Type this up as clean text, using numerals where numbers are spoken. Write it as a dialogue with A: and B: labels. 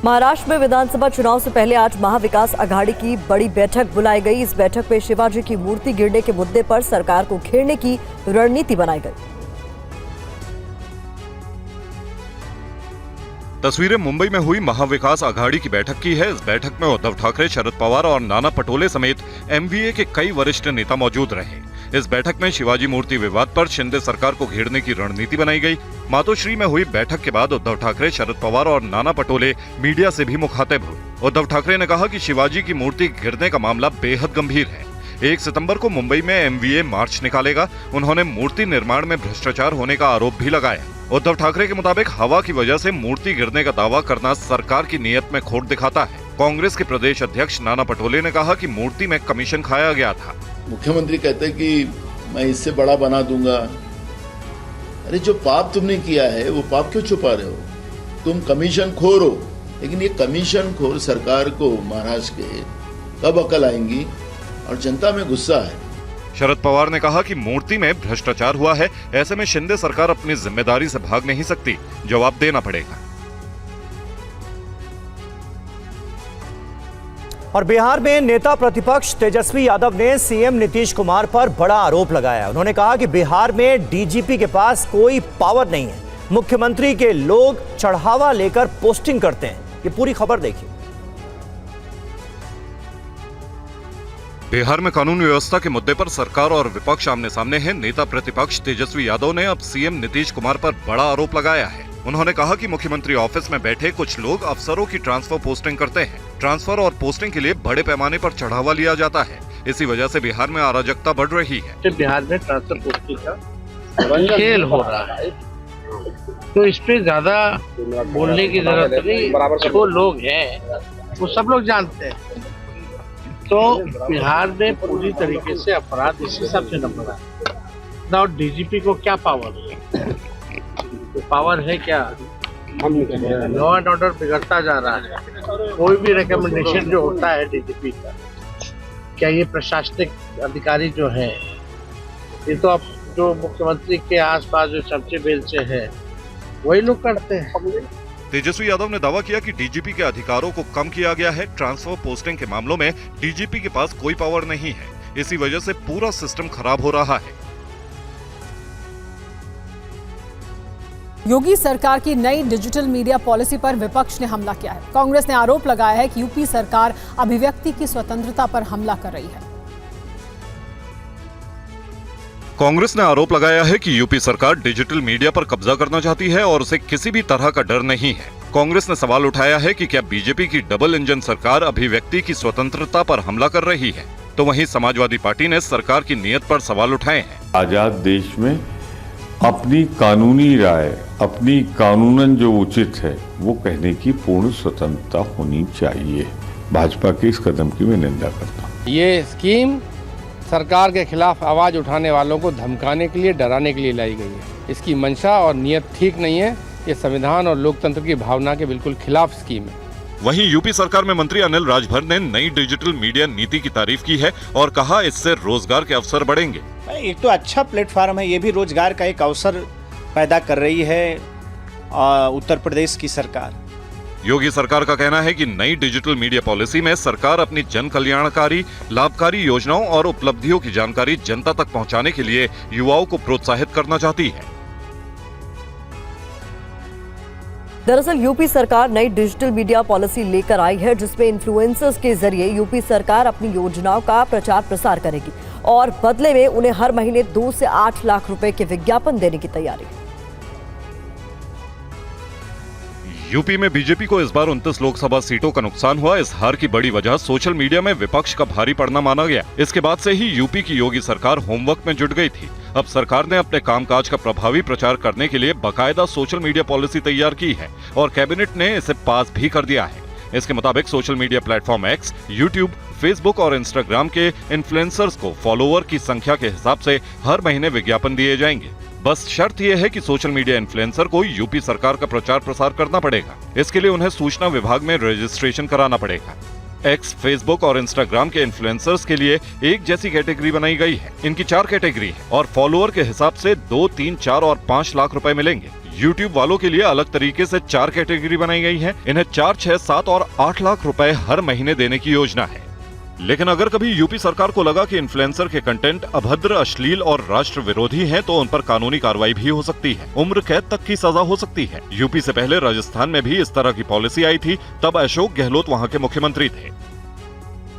A: महाराष्ट्र में विधानसभा चुनाव से पहले आज महाविकास अघाड़ी की बड़ी बैठक बुलाई गई। इस बैठक में शिवाजी की मूर्ति गिरने के मुद्दे पर सरकार को घेरने की रणनीति बनाई गई।
B: तस्वीरें मुंबई में हुई महाविकास अघाड़ी की बैठक की है। इस बैठक में उद्धव ठाकरे, शरद पवार और नाना पटोले समेत एमवीए के कई वरिष्ठ नेता मौजूद रहे। इस बैठक में शिवाजी मूर्ति विवाद पर शिंदे सरकार को घेरने की रणनीति बनाई गई। मातोश्री में हुई बैठक के बाद उद्धव ठाकरे, शरद पवार और नाना पटोले मीडिया से भी मुखातिब हुए। उद्धव ठाकरे ने कहा कि शिवाजी की मूर्ति गिरने का मामला बेहद गंभीर है। 1 सितंबर को मुंबई में एमवीए मार्च निकालेगा। उन्होंने मूर्ति निर्माण में भ्रष्टाचार होने का आरोप भी लगाया। उद्धव ठाकरे के मुताबिक हवा की वजह से मूर्ति गिरने का दावा करना सरकार की नीयत में खोट दिखाता है। कांग्रेस के प्रदेश अध्यक्ष नाना पटोले ने कहा कि मूर्ति में कमीशन खाया गया था।
C: मुख्यमंत्री कहते हैं कि मैं इससे बड़ा बना दूंगा। अरे जो पाप तुमने किया है वो पाप क्यों छुपा रहे हो? तुम कमीशन खोर हो। लेकिन ये कमीशन खोर सरकार को महाराष्ट्र के कब अकल आएंगी और जनता में गुस्सा है।
B: शरद पवार ने कहा कि मूर्ति में भ्रष्टाचार हुआ है। ऐसे में शिंदे सरकार अपनी जिम्मेदारी से भाग नहीं सकती, जवाब देना पड़ेगा।
D: और बिहार में नेता प्रतिपक्ष तेजस्वी यादव ने सीएम नीतीश कुमार पर बड़ा आरोप लगाया। उन्होंने कहा कि बिहार में डीजीपी के पास कोई पावर नहीं है। मुख्यमंत्री के लोग चढ़ावा लेकर पोस्टिंग करते हैं। ये पूरी खबर देखिए।
B: बिहार में कानून व्यवस्था के मुद्दे पर सरकार और विपक्ष आमने सामने है। नेता प्रतिपक्ष तेजस्वी यादव ने अब सीएम नीतीश कुमार पर बड़ा आरोप लगाया है। उन्होंने कहा कि मुख्यमंत्री ऑफिस में बैठे कुछ लोग अफसरों की ट्रांसफर पोस्टिंग करते हैं। ट्रांसफर और पोस्टिंग के लिए बड़े पैमाने पर चढ़ावा लिया जाता है। इसी वजह से बिहार में अराजकता बढ़ रही है।
E: बिहार में ट्रांसफर पोस्टिंग का खेल हो रहा है, तो इस पे ज्यादा बोलने की जरूरत नहीं। जो लोग हैं वो सब लोग जानते हैं। तो बिहार में पूरी तरीके से अपराध इस हिसाब से नंबर है। और डीजीपी को क्या पावर है? पावर है क्या? लॉ एंड ऑर्डर बिगड़ता जा रहा है। कोई भी रिकमेंडेशन जो होता है डीजीपी का, क्या ये प्रशासनिक अधिकारी जो है, ये तो अब जो मुख्यमंत्री के आसपास जो चर्चे बेलचे हैं वही लोग करते हैं।
B: तेजस्वी यादव ने दावा किया कि डीजीपी के अधिकारों को कम किया गया है। ट्रांसफर पोस्टिंग के मामलों में डीजीपी के पास कोई पावर नहीं है। इसी वजह से पूरा सिस्टम खराब हो रहा है।
F: योगी सरकार की नई डिजिटल मीडिया पॉलिसी पर विपक्ष ने हमला किया है। कांग्रेस ने आरोप लगाया है कि यूपी सरकार अभिव्यक्ति की स्वतंत्रता पर हमला कर रही है।
B: कांग्रेस ने आरोप लगाया है कि यूपी सरकार डिजिटल मीडिया पर कब्जा करना चाहती है और उसे किसी भी तरह का डर नहीं है। कांग्रेस ने सवाल उठाया है कि क्या बीजेपी की डबल इंजन सरकार अभिव्यक्ति की स्वतंत्रता पर हमला कर रही है। तो वहीं समाजवादी पार्टी ने सरकार की नीयत पर सवाल उठाए हैं।
G: आजाद देश में अपनी कानूनी राय, अपनी कानूनन जो उचित है वो कहने की पूर्ण स्वतंत्रता होनी चाहिए। भाजपा के इस कदम की मैं निंदा करता हूँ।
H: ये स्कीम सरकार के खिलाफ आवाज उठाने वालों को धमकाने के लिए, डराने के लिए लाई गई है। इसकी मंशा और नियत ठीक नहीं है। ये संविधान और लोकतंत्र की भावना के बिल्कुल खिलाफ स्कीम है।
B: वहीं यूपी सरकार में मंत्री अनिल राजभर ने नई डिजिटल मीडिया नीति की तारीफ की है और कहा इससे रोजगार के अवसर बढ़ेंगे।
I: एक तो अच्छा प्लेटफॉर्म है, ये भी रोजगार का एक अवसर पैदा कर रही है उत्तर प्रदेश की सरकार।
B: योगी सरकार का कहना है कि नई डिजिटल मीडिया पॉलिसी में सरकार अपनी जन कल्याणकारी, लाभकारी योजनाओं और उपलब्धियों की जानकारी जनता तक पहुंचाने के लिए युवाओं को प्रोत्साहित करना चाहती है।
A: दरअसल यूपी सरकार नई डिजिटल मीडिया पॉलिसी लेकर आई है, जिसमें इन्फ्लुएंसर्स के जरिए यूपी सरकार अपनी योजनाओं का प्रचार प्रसार करेगी और बदले में उन्हें हर महीने 2 से 8 लाख रुपए के विज्ञापन देने की तैयारी है।
B: यूपी में बीजेपी को इस बार 29 लोकसभा सीटों का नुकसान हुआ। इस हार की बड़ी वजह सोशल मीडिया में विपक्ष का भारी पड़ना माना गया। इसके बाद से ही यूपी की योगी सरकार होमवर्क में जुट गई थी। अब सरकार ने अपने कामकाज का प्रभावी प्रचार करने के लिए बाकायदा सोशल मीडिया पॉलिसी तैयार की है और कैबिनेट ने इसे पास भी कर दिया है। इसके मुताबिक social media platform x, YouTube, Facebook और इंस्टाग्राम के इन्फ्लुएंसर्स को फॉलोअर की संख्या के हिसाब से हर महीने विज्ञापन दिए जाएंगे। बस शर्त यह है कि सोशल मीडिया इन्फ्लुएंसर को यूपी सरकार का प्रचार प्रसार करना पड़ेगा। इसके लिए उन्हें सूचना विभाग में रजिस्ट्रेशन कराना पड़ेगा। एक्स, फेसबुक और इंस्टाग्राम के इन्फ्लुएंसर्स के लिए एक जैसी कैटेगरी बनाई गई है। इनकी 4 कैटेगरी है और फॉलोअर के हिसाब से 2, 3, 4 और 5 लाख रुपए मिलेंगे। YouTube वालों के लिए अलग तरीके से 4 कैटेगरी बनाई गई है। इन्हें 4, 6, 7 और 8 लाख रुपए हर महीने देने की योजना है। लेकिन अगर कभी यूपी सरकार को लगा कि इन्फ्लुएंसर के कंटेंट अभद्र, अश्लील और राष्ट्र विरोधी हैं, तो उन पर कानूनी कार्रवाई भी हो सकती है। उम्र कैद तक की सजा हो सकती है। यूपी से पहले राजस्थान में भी इस तरह की पॉलिसी आई थी, तब अशोक गहलोत वहां के मुख्यमंत्री थे।